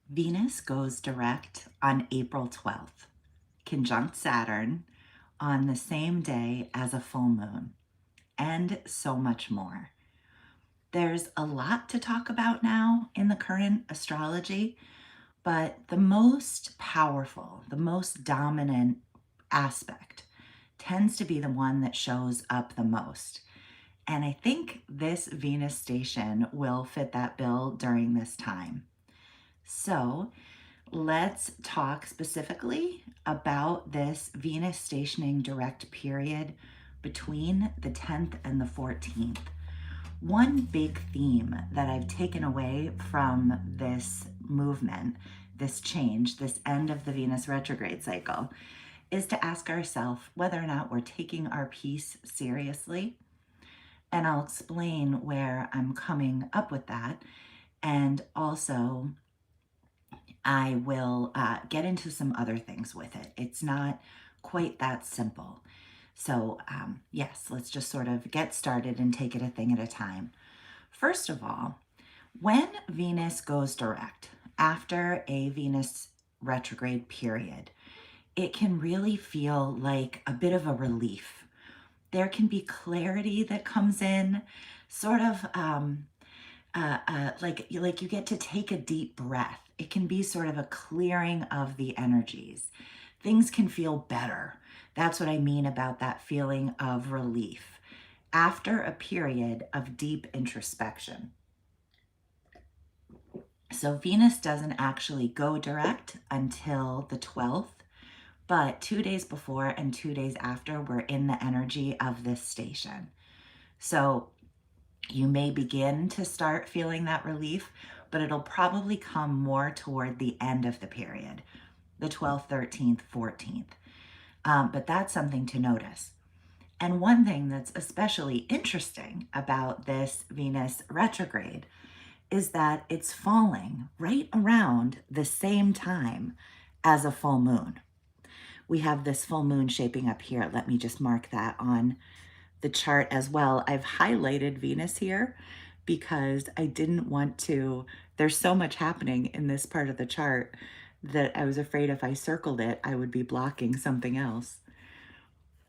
Venus goes direct on April 12th, conjunct Saturn on the same day as a full moon, and so much more. There's a lot to talk about now in the current astrology, but the most powerful, the most dominant aspect tends to be the one that shows up the most. And I think this Venus station will fit that bill during this time. So let's talk specifically about this Venus stationing direct period between the 10th and the 14th. One big theme that I've taken away from this movement, this change, this end of the Venus retrograde cycle, is to ask ourselves whether or not we're taking our peace seriously. And I'll explain where I'm coming up with that. And also, I will get into some other things with it. It's not quite that simple. So yes, let's just sort of get started and take it a thing at a time. First of all, when Venus goes direct after a Venus retrograde period, it can really feel like a bit of a relief. There can be clarity that comes in, sort of like you get to take a deep breath. It can be sort of a clearing of the energies. Things can feel better. That's what I mean about that feeling of relief after a period of deep introspection. So Venus doesn't actually go direct until the 12th, but 2 days before and 2 days after, we're in the energy of this station. So you may begin to start feeling that relief, but it'll probably come more toward the end of the period, the 12th, 13th, 14th. But that's something to notice. And one thing that's especially interesting about this Venus retrograde is that it's falling right around the same time as a full moon. We have this full moon shaping up here. Let me just mark that on the chart as well. I've highlighted Venus here because I didn't want to, there's so much happening in this part of the chart that I was afraid if I circled it, I would be blocking something else.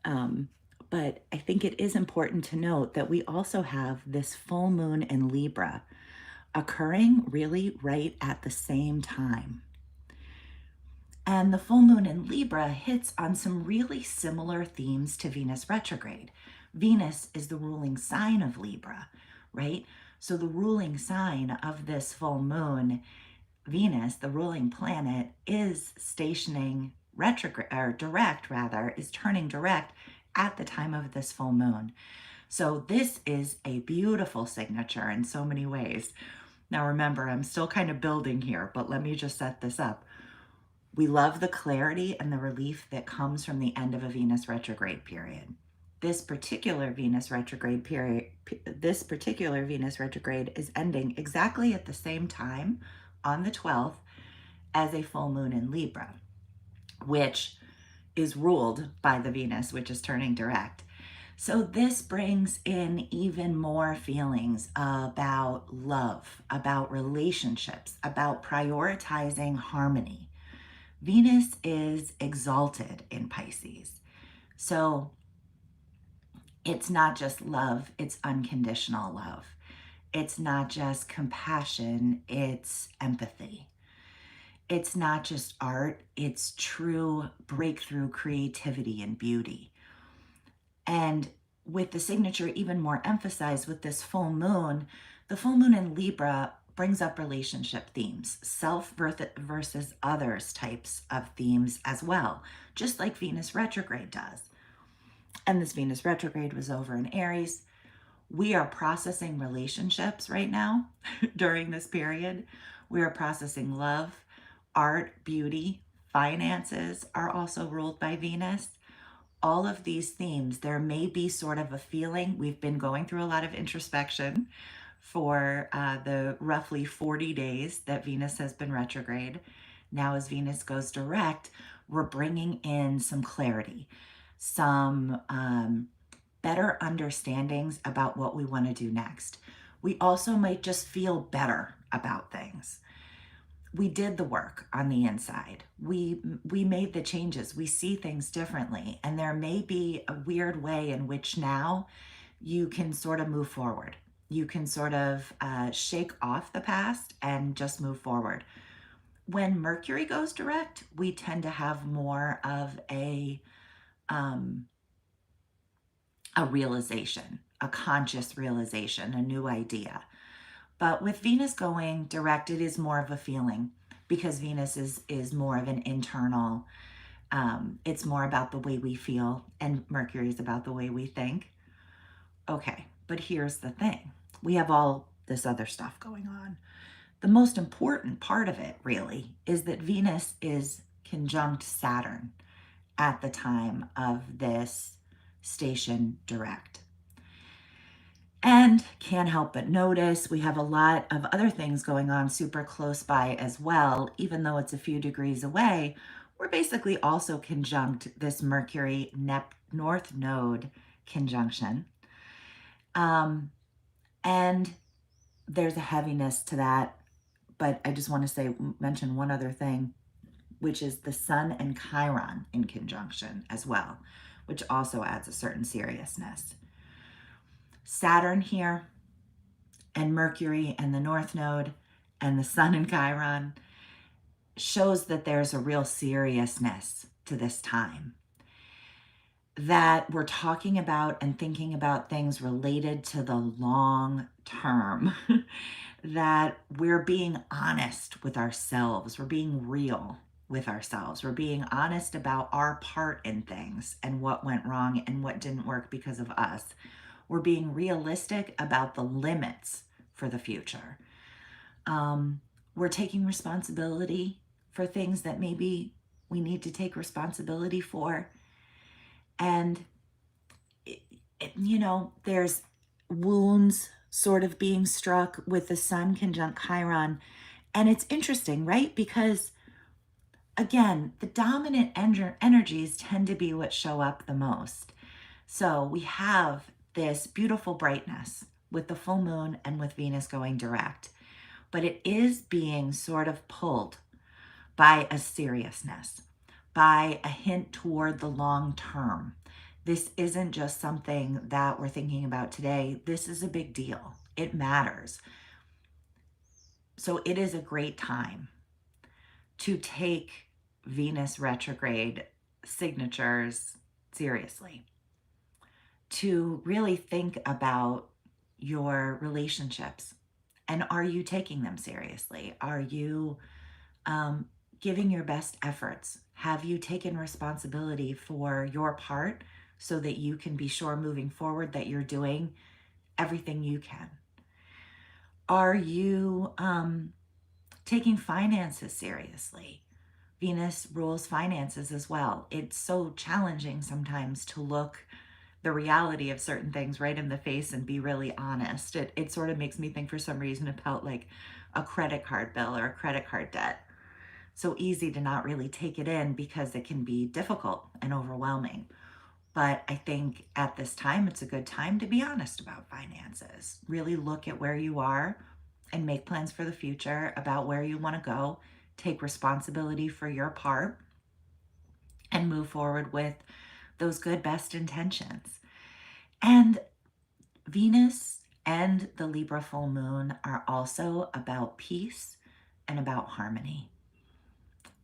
But I think it is important to note that we also have this full moon in Libra occurring really right at the same time. And the full moon in Libra hits on some really similar themes to Venus retrograde. Venus is the ruling sign of Libra, right? So the ruling sign of this full moon, Venus, the ruling planet, is stationing retrograde, or direct rather, is turning direct at the time of this full moon. So this is a beautiful signature in so many ways. Now remember, I'm still kind of building here, but let me just set this up. We love the clarity and the relief that comes from the end of a Venus retrograde period. This particular Venus retrograde is ending exactly at the same time on the 12th as a full moon in Libra, which is ruled by the Venus, which is turning direct. So this brings in even more feelings about love, about relationships, about prioritizing harmony. Venus is exalted in Pisces. So it's not just love, it's unconditional love. It's not just compassion, it's empathy. It's not just art, it's true breakthrough creativity and beauty. And with the signature even more emphasized with this full moon, the full moon in Libra brings up relationship themes, self versus others types of themes as well, just like Venus retrograde does. And this Venus retrograde was over in Aries. We are processing relationships right now during this period. We are processing love, art, beauty, finances are also ruled by Venus. All of these themes, there may be sort of a feeling, we've been going through a lot of introspection for the roughly 40 days that Venus has been retrograde. Now as Venus goes direct, we're bringing in some clarity, some better understandings about what we want to do next. We also might just feel better about things. we did the work on the inside. We made the changes. We see things differently, and there may be a weird way in which now you can sort of move forward. You can sort of shake off the past and just move forward. When Mercury goes direct, we tend to have more of a realization, a conscious realization, a new idea. But with Venus going direct, it is more of a feeling, because Venus is more of an internal, it's more about the way we feel, and Mercury is about the way we think. Okay, but here's the thing. We have all this other stuff going on. The most important part of it, really, is that Venus is conjunct Saturn at the time of this station direct. And can't help but notice we have a lot of other things going on super close by as well. Even though it's a few degrees away, we're basically also conjunct this Mercury North Node conjunction. And there's a heaviness to that. But I just want to mention one other thing, which is the Sun and Chiron in conjunction as well, which also adds a certain seriousness. Saturn here, and Mercury and the North Node, and the Sun and Chiron shows that there's a real seriousness to this time. That we're talking about and thinking about things related to the long term. That we're being honest with ourselves. We're being real with ourselves. We're being honest about our part in things and what went wrong and what didn't work because of us. We're being realistic about the limits for the future. We're taking responsibility for things that maybe we need to take responsibility for. And, there's wounds sort of being struck with the Sun conjunct Chiron. And it's interesting, right? Because, again, the dominant energies tend to be what show up the most. So we have this beautiful brightness with the full moon and with Venus going direct. But it is being sort of pulled by a seriousness, by a hint toward the long term. This isn't just something that we're thinking about today. This is a big deal. It matters. So it is a great time to take Venus retrograde signatures seriously, to really think about your relationships. And are you taking them seriously? Are you giving your best efforts? Have you taken responsibility for your part so that you can be sure moving forward that you're doing everything you can? Are you taking finances seriously? Venus rules finances as well. It's so challenging sometimes to look the reality of certain things right in the face and be really honest. It sort of makes me think for some reason about like a credit card bill or a credit card debt. So easy to not really take it in because it can be difficult and overwhelming. But I think at this time, it's a good time to be honest about finances. Really look at where you are and make plans for the future about where you want to go. Take responsibility for your part and move forward with those good, best intentions. And Venus and the Libra full moon are also about peace and about harmony.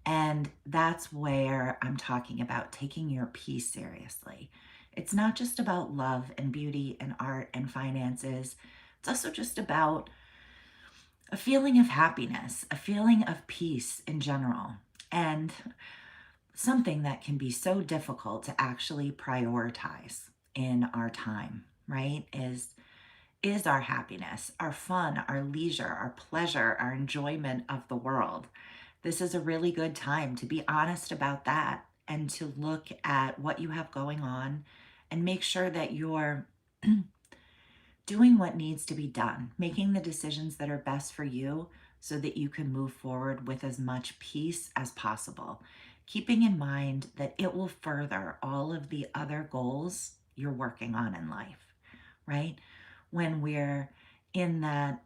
And that's where I'm talking about taking your peace seriously. It's not just about love and beauty and art and finances. It's also just about a feeling of happiness, a feeling of peace in general. And something that can be so difficult to actually prioritize in our time, right? Is our happiness, our fun, our leisure, our pleasure, our enjoyment of the world. This is a really good time to be honest about that and to look at what you have going on and make sure that you're doing what needs to be done, making the decisions that are best for you so that you can move forward with as much peace as possible, keeping in mind that it will further all of the other goals you're working on in life, right? When we're in that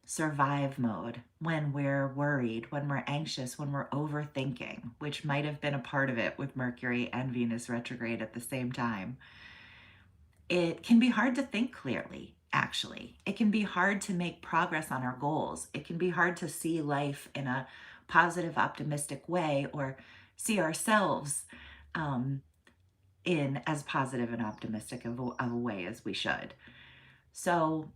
survive mode, when we're worried, when we're anxious, when we're overthinking, which might have been a part of it with Mercury and Venus retrograde at the same time. It can be hard to think clearly, actually. It can be hard to make progress on our goals. It can be hard to see life in a positive, optimistic way, or see ourselves um, in as positive and optimistic of a way as we should. So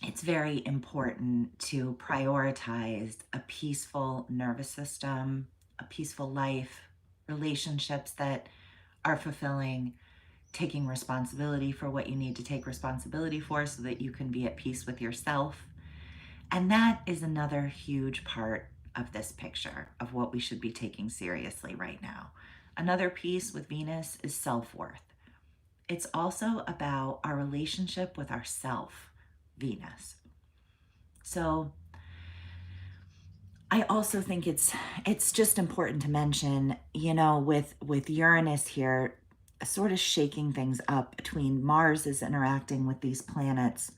it's very important to prioritize a peaceful nervous system, a peaceful life, relationships that are fulfilling, taking responsibility for what you need to take responsibility for so that you can be at peace with yourself. And that is another huge part of this picture of what we should be taking seriously right now. Another piece with Venus is self-worth. It's also about our relationship with ourself, Venus. So I also think it's just important to mention, with Uranus here, sort of shaking things up between Mars is interacting with these planets.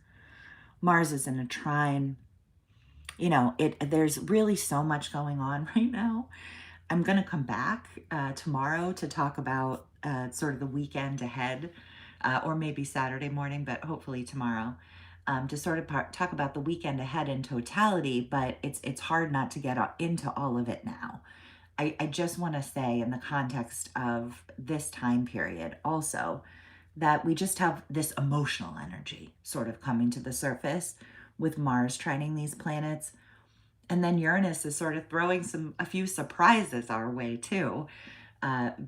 Mars is in a trine. There's really so much going on right now. I'm going to come back tomorrow to talk about sort of the weekend ahead, or maybe Saturday morning, but hopefully tomorrow, to sort of talk about the weekend ahead in totality. But it's hard not to get into all of it now. I just want to say, in the context of this time period also, that we just have this emotional energy sort of coming to the surface with Mars trining these planets. And then Uranus is sort of throwing a few surprises our way too,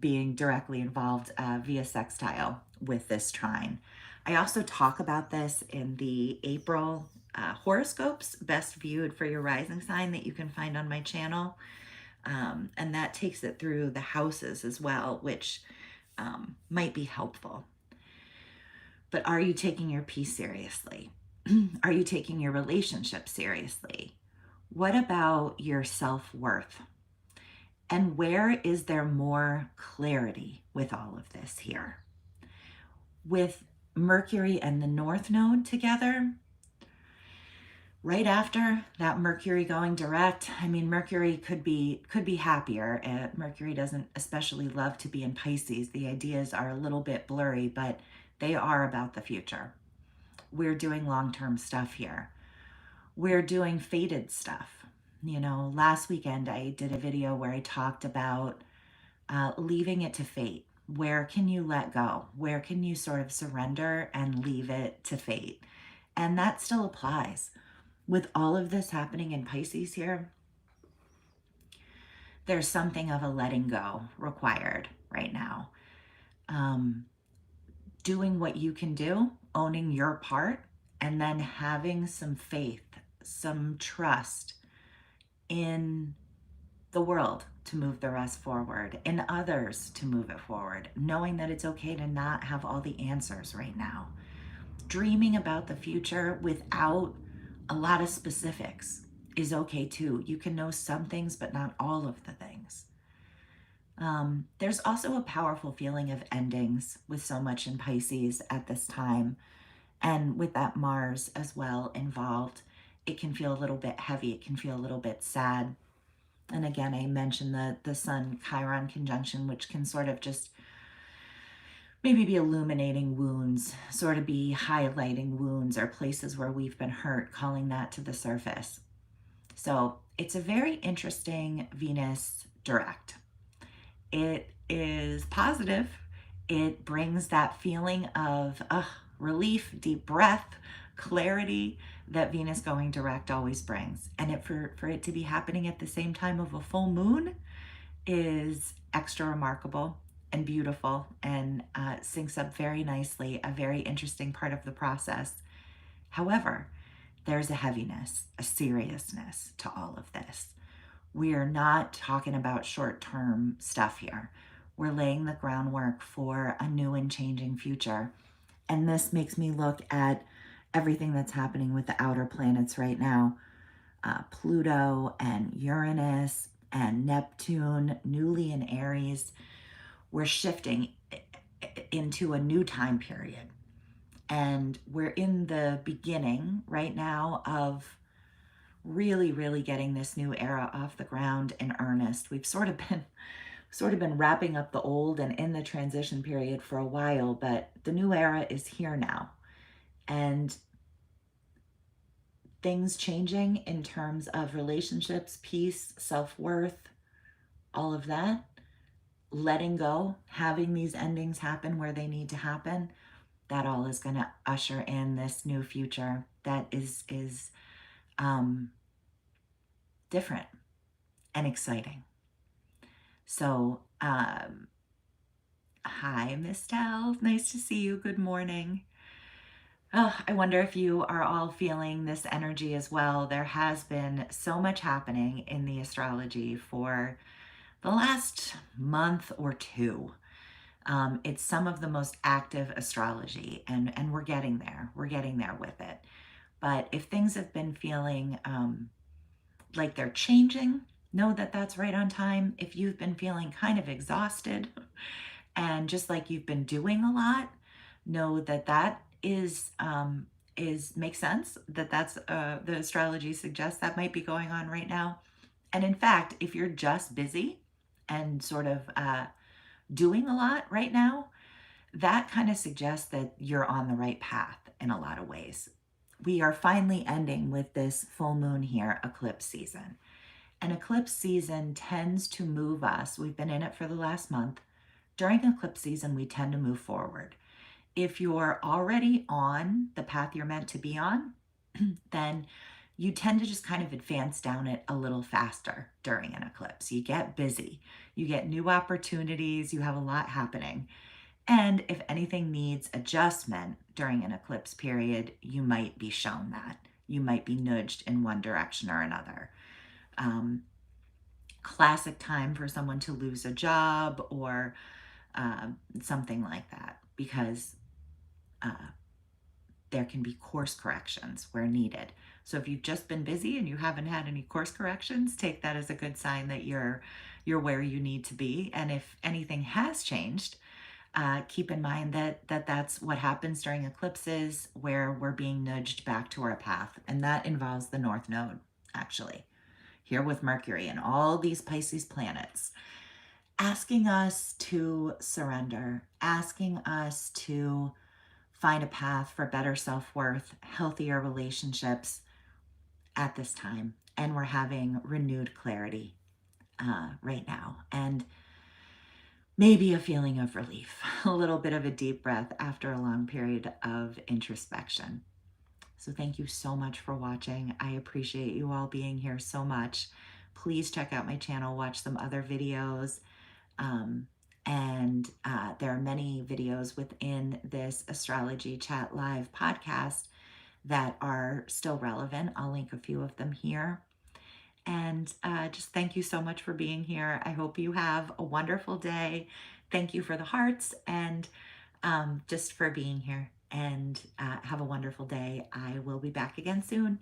being directly involved via sextile with this trine. I also talk about this in the April horoscopes, best viewed for your rising sign, that you can find on my channel. And that takes it through the houses as well, which might be helpful. But are you taking your peace seriously? Are you taking your relationship seriously? What about your self-worth? And where is there more clarity with all of this here? With Mercury and the North Node together, right after that Mercury going direct, Mercury could be happier. Mercury doesn't especially love to be in Pisces. The ideas are a little bit blurry, but they are about the future. We're doing long-term stuff here. We're doing fated stuff. Last weekend I did a video where I talked about leaving it to fate. Where can you let go? Where can you sort of surrender and leave it to fate? And that still applies. With all of this happening in Pisces here, there's something of a letting go required right now. Doing what you can do, owning your part, and then having some faith, some trust in the world to move the rest forward, in others to move it forward, knowing that it's okay to not have all the answers right now. Dreaming about the future without a lot of specifics is okay too. You can know some things, but not all of the things. There's also a powerful feeling of endings with so much in Pisces at this time. And with that Mars as well involved, it can feel a little bit heavy. It can feel a little bit sad. And again, I mentioned the Sun Chiron conjunction, which can sort of just maybe be illuminating wounds, sort of be highlighting wounds or places where we've been hurt, calling that to the surface. So it's a very interesting Venus direct. It is positive. It brings that feeling of relief, deep breath, clarity that Venus going direct always brings. And for it to be happening at the same time of a full moon is extra remarkable and beautiful, and syncs up very nicely, a very interesting part of the process. However, there's a heaviness, a seriousness to all of this. We are not talking about short-term stuff here. We're laying the groundwork for a new and changing future. And this makes me look at everything that's happening with the outer planets right now. Pluto and Uranus and Neptune, newly in Aries. We're shifting into a new time period. And we're in the beginning right now of really, really getting this new era off the ground in earnest. We've sort of been wrapping up the old and in the transition period for a while, but the new era is here now. And things changing in terms of relationships, peace, self-worth, all of that, letting go, having these endings happen where they need to happen, that all is going to usher in this new future that is different and exciting. So, hi, Miss Dell. Nice to see you. Good morning. Oh, I wonder if you are all feeling this energy as well. There has been so much happening in the astrology for the last month or two. It's some of the most active astrology, and we're getting there. We're getting there with it. But if things have been feeling like they're changing, know that that's right on time. If you've been feeling kind of exhausted and just like you've been doing a lot, know that that is makes sense. That's the astrology suggests that might be going on right now. And in fact, if you're just busy and sort of doing a lot right now, that kind of suggests that you're on the right path in a lot of ways. We are finally ending with this full moon here, eclipse season. And eclipse season tends to move us. We've been in it for the last month. During eclipse season, we tend to move forward. If you're already on the path you're meant to be on, then you tend to just kind of advance down it a little faster during an eclipse. You get busy, you get new opportunities, you have a lot happening. And if anything needs adjustment during an eclipse period, you might be shown that. You might be nudged in one direction or another. Classic time for someone to lose a job or something like that, because there can be course corrections where needed. So if you've just been busy and you haven't had any course corrections, take that as a good sign that you're where you need to be. And if anything has changed, keep in mind that that's what happens during eclipses, where we're being nudged back to our path. And that involves the North Node, actually, here with Mercury and all these Pisces planets, asking us to surrender, asking us to find a path for better self-worth, healthier relationships at this time. And we're having renewed clarity right now. And maybe a feeling of relief, a little bit of a deep breath after a long period of introspection. So thank you so much for watching. I appreciate you all being here so much. Please check out my channel, watch some other videos. There are many videos within this Astrology Chat Live podcast that are still relevant. I'll link a few of them here. And just thank you so much for being here. I hope you have a wonderful day. Thank you for the hearts and just for being here. And have a wonderful day. I will be back again soon.